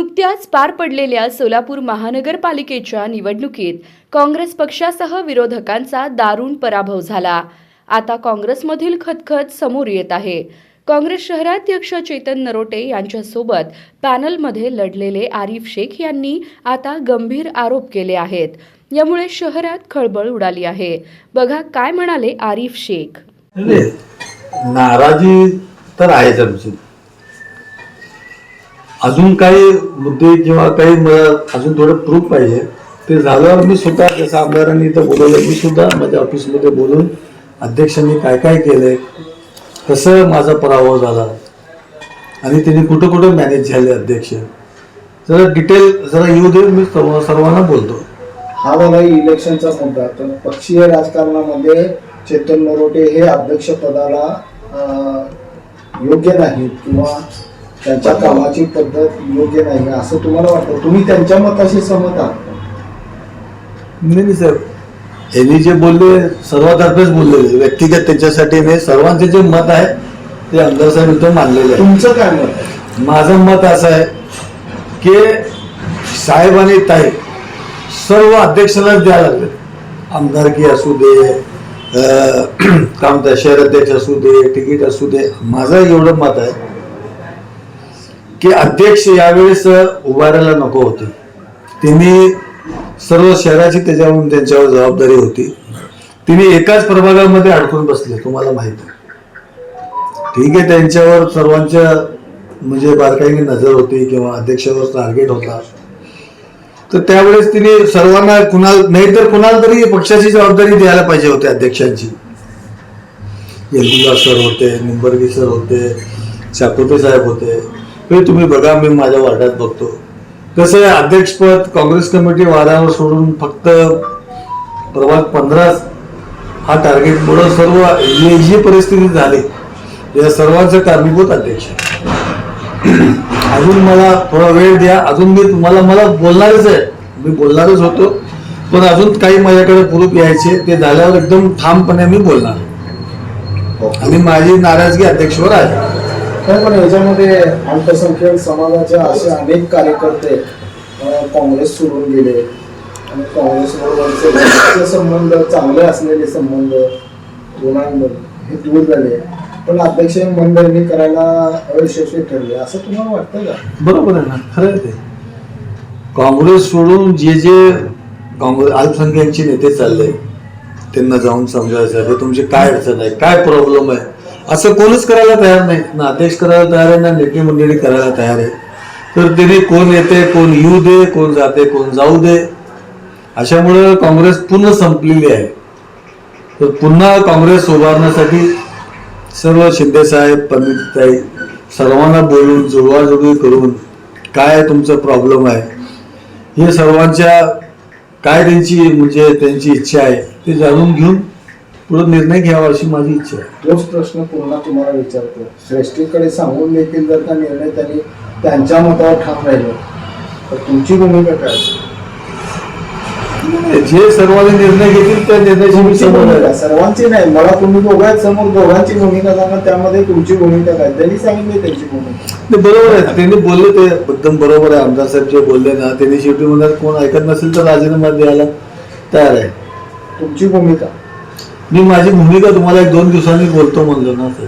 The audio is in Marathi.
नुकत्याच पार पडलेल्या सोलापूर महानगरपालिकेच्या निवडणुकीत काँग्रेस पक्षासह विरोधकांचा दारुण पराभव झाला। आता काँग्रेसमधील खतखत समोर येत आहे। काँग्रेस शहराध्यक्ष चेतन नरोटे यांच्यासोबत पॅनलमध्ये लढलेले आरिफ शेख यांनी आता गंभीर आरोप केले आहेत। यामुळे शहरात खळबळ उडाली आहे। बघा काय म्हणाले आरिफ शेख। नाराजी तर आहेच आमची। अजून काही मुद्दे किंवा काही मला अजून थोडं प्रूफ पाहिजे। ते झाल्यावर मी स्वतः जसं आमदारांनी इथं बोलवलं, मी सुद्धा माझ्या ऑफिसमध्ये बोलून अध्यक्षांनी काय काय केलंय, कसं माझा पराभव झाला आणि त्यांनी कुठं कुठं मॅनेज झाले अध्यक्ष, जरा डिटेल जरा येऊ दे, मी सर्वांना बोलतो। हा मला इलेक्शनचा मुद्दा, तर पक्षीय राजकारणामध्ये चेतन नरोटे हे अध्यक्षपदाला योग्य नाही किंवा त्यांच्या कामाची पद्धत योग्य नाही असं तुम्हाला वाटतं? तुम्ही त्यांच्या मताशी सहमत आहात? नाही सर, यांनी जे बोलले सर्वातर्फेच बोललेले, व्यक्तिगत त्यांच्यासाठी नाही, सर्वांचे जे मत आहे ते आमदार साहेब इथं मानलेले आहे। तुमचं काय मत आहे? माझं मत असं आहे की साहेब आणि ताई सर्व अध्यक्षालाच द्यायला लागले। आमदारकी असू दे, काम त्या शहर अध्यक्ष असू दे, तिकीट असू दे, माझं एवढं मत आहे की अध्यक्ष यावेळेस उभारायला नको होते। त्यांनी सर्व शहराची त्याच्यावरून त्यांच्यावर जबाबदारी होती। तिने एकाच प्रभागामध्ये अडकून बसले, तुम्हाला माहिती आहे। ठीक आहे, त्यांच्यावर सर्वांच्या म्हणजे बारकाईने नजर होती किंवा अध्यक्षावर टार्गेट होता, तर त्यावेळेस तिने सर्वांना कुणाला नाही तर कुणाला तरी पक्षाची जबाबदारी द्यायला पाहिजे होती अध्यक्षांची। येलुला सर होते, निंबर्गी सर होते, चाकोते साहेब होते। तुम्ही बघा, मी माझ्या वार्डात बघतो कसं आहे, अध्यक्षपद काँग्रेस कमिटी वाऱ्यावर सोडून फक्त प्रभाग 15 हा टार्गेटमुळे सर्व जी परिस्थिती झाली या सर्वांचं कारणीभूत अध्यक्ष। अजून मला थोडा वेळ द्या, अजून मी तुम्हाला मला बोलणारच आहे, मी बोलणारच होतो, पण अजून काही माझ्याकडे प्रूफ यायचे, ते झाल्यावर एकदम ठामपणे मी बोलणार आणि माझी नाराजगी अध्यक्षवर आहे। पण याच्यामध्ये अल्पसंख्याक समाजाचे असे अनेक कार्यकर्ते काँग्रेस सोडून गेले आणि काँग्रेसबरोबरचे संबंध चांगले असलेले संबंध दोघांमध्ये हे दूर झाले, पण अध्यक्ष मनधरणी करायला अयशस्वी ठरले असं तुम्हाला वाटतं का? बरोबर आहे ना, खरं आहे ते। काँग्रेस सोडून जे जे काँग्रेस अल्पसंख्याकचे नेते चालले त्यांना जाऊन समजायचं हे तुमची काय अडचण आहे, काय प्रॉब्लेम आहे, असं कोणच करायला तयार नाही ना। अध्यक्ष करायला तयार आहे ना नेते मंडळी करायला तयार आहे। तर त्यांनी कोण येते, कोण येऊ दे, कोण जाते, कोण जाऊ दे, अशामुळे काँग्रेस पूर्ण संपलेली आहे। तर पुन्हा काँग्रेस उभारण्यासाठी सर्व शिंदे साहेब, पंडितताई सर्वांना बोलून जुळवाजुळवी करून काय तुमचं प्रॉब्लेम आहे हे सर्वांच्या काय त्यांची म्हणजे त्यांची इच्छा आहे ते जाणून घेऊन पुढे निर्णय घ्यावा अशी माझी इच्छा आहे। तोच प्रश्न पुन्हा तुम्हाला विचारतो, श्रेष्ठीकडे सांगून देखील जर का निर्णय त्यांनी त्यांच्या मतावर ठाम राहिलं तर तुमची भूमिका काय? जे सर्वांनी निर्णय घेतील त्या निर्णयाची मी समोर आहे। सर्वांची नाही, मला तुम्ही दोघांच समोर दोघांची भूमिका सांगा, त्यामध्ये तुमची भूमिका काय? त्यांनी सांगितली त्यांची भूमिका बरोबर आहे, त्यांनी बोलले ते एकदम बरोबर आहे। आमदार साहेब जे बोलले ना, त्यांनी शेवटी म्हणतात कोण ऐकत नसेल तर राजीनामा द्यायला तयार आहे। तुमची भूमिका? मी माझी भूमिका तुम्हाला 1-2 दिवसांनी बोलतो म्हणलो ना सर।